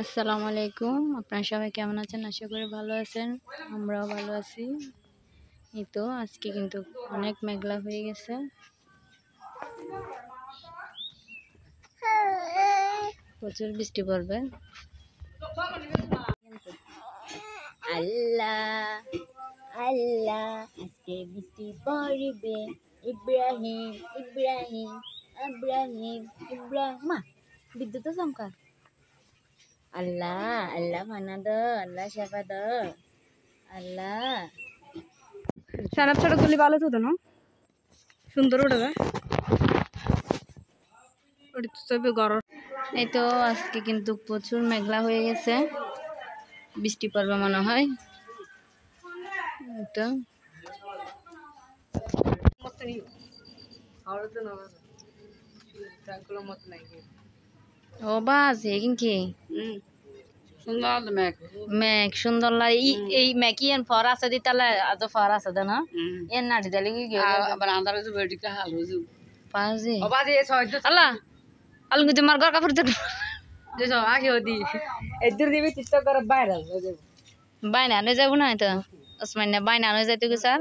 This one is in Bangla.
আসসালামু আলাইকুম। আপনারা সবাই কেমন আছেন? আশা করি ভালো আছেন। আমরাও ভালো আছি। এই তো আজকে কিন্তু অনেক মেঘলা হয়ে গেছে। প্রচুর বৃষ্টি পড়বে। আল্লাহ আল্লাহ আজকে বৃষ্টি পড়বে। ইব্রাহিম ইব্রাহিম ইব্রাহিম ইব্রাহিম বিদ্যুৎ চমকা। আল্লাহ আল্লাহ মানা দো, আল্লাহ সেবা দো, আল্লাহ। সারা ছোট গুলি ভালো তো না সুন্দর উঠে গরম। এই তো আজকে কিন্তু প্রচুর মেঘলা হয়ে গেছে, বৃষ্টি পড়বে মনে হয়। এই তো ও বাস কি মেঘ সুন্দর লাগে। এই মেঘ ইয়েন ফর আছে দি তালে আজ ফর আছে দে না এন না দিলে কি আবার আন্ধার হইছে বেডিকা হাল হইছে পাজি বাজে আল্লাহ আলগু যে মার ঘর কাপড় দেখ যে সব আগে ওদি এদুর দিবি চেষ্টা করে বাইরে বাইনা আনে যাবো না তো ওসমান না বাইনা আনে যাইতে গো স্যার